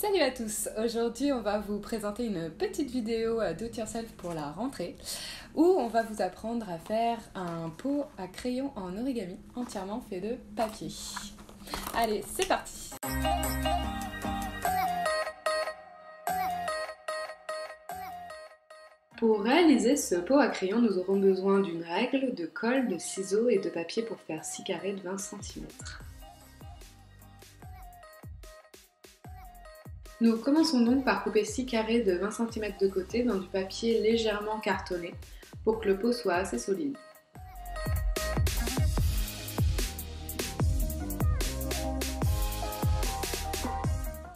Salut à tous! Aujourd'hui on va vous présenter une petite vidéo do it yourself pour la rentrée où on va vous apprendre à faire un pot à crayon en origami entièrement fait de papier. Allez, c'est parti! Pour réaliser ce pot à crayon, nous aurons besoin d'une règle, de colle, de ciseaux et de papier pour faire 6 carrés de 20 cm. Nous commençons donc par couper 6 carrés de 20 cm de côté dans du papier légèrement cartonné pour que le pot soit assez solide.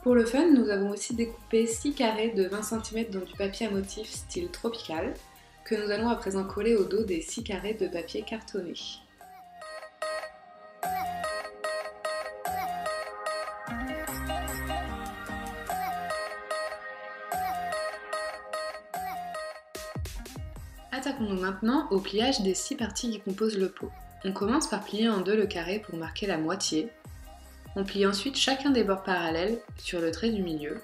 Pour le fun, nous avons aussi découpé 6 carrés de 20 cm dans du papier à motif style tropical que nous allons à présent coller au dos des 6 carrés de papier cartonné. Attaquons-nous maintenant au pliage des 6 parties qui composent le pot. On commence par plier en deux le carré pour marquer la moitié. On plie ensuite chacun des bords parallèles sur le trait du milieu,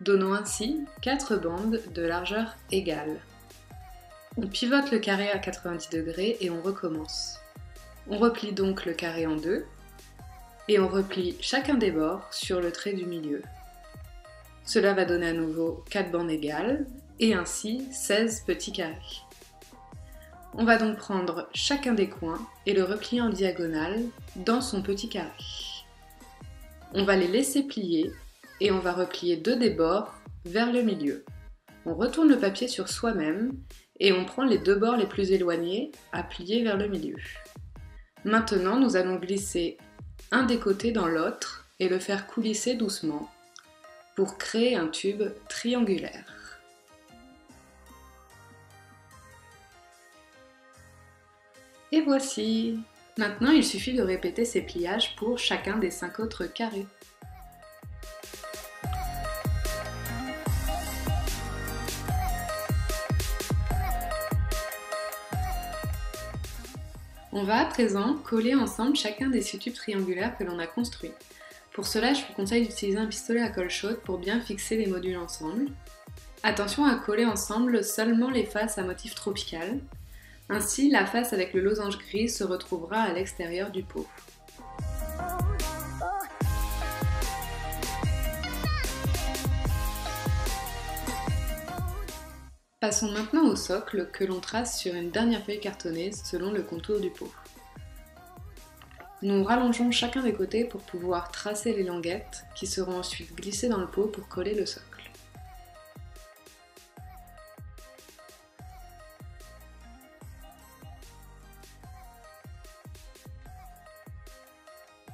donnant ainsi 4 bandes de largeur égale. On pivote le carré à 90 degrés et on recommence. On replie donc le carré en deux et on replie chacun des bords sur le trait du milieu. Cela va donner à nouveau 4 bandes égales et ainsi 16 petits carrés. On va donc prendre chacun des coins et le replier en diagonale dans son petit carré. On va les laisser plier et on va replier deux des bords vers le milieu. On retourne le papier sur soi-même et on prend les deux bords les plus éloignés à plier vers le milieu. Maintenant, nous allons glisser un des côtés dans l'autre et le faire coulisser doucement pour créer un tube triangulaire. Et voici! Maintenant, il suffit de répéter ces pliages pour chacun des 5 autres carrés. On va à présent coller ensemble chacun des 6 tubes triangulaires que l'on a construits. Pour cela, je vous conseille d'utiliser un pistolet à colle chaude pour bien fixer les modules ensemble. Attention à coller ensemble seulement les faces à motif tropical. Ainsi, la face avec le losange gris se retrouvera à l'extérieur du pot. Passons maintenant au socle que l'on trace sur une dernière feuille cartonnée selon le contour du pot. Nous rallongeons chacun des côtés pour pouvoir tracer les languettes qui seront ensuite glissées dans le pot pour coller le socle.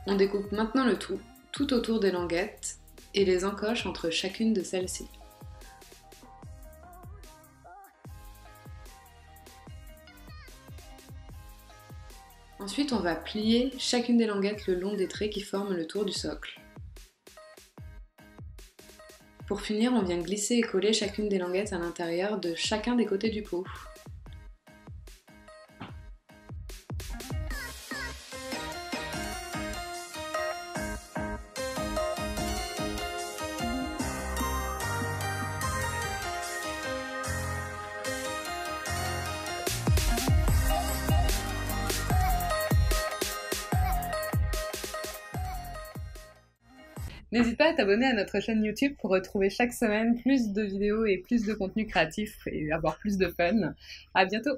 On découpe maintenant le tout autour des languettes et les encoche entre chacune de celles-ci. Ensuite, on va plier chacune des languettes le long des traits qui forment le tour du socle. Pour finir, on vient glisser et coller chacune des languettes à l'intérieur de chacun des côtés du pot. N'hésite pas à t'abonner à notre chaîne YouTube pour retrouver chaque semaine plus de vidéos et plus de contenu créatif et avoir plus de fun. À bientôt!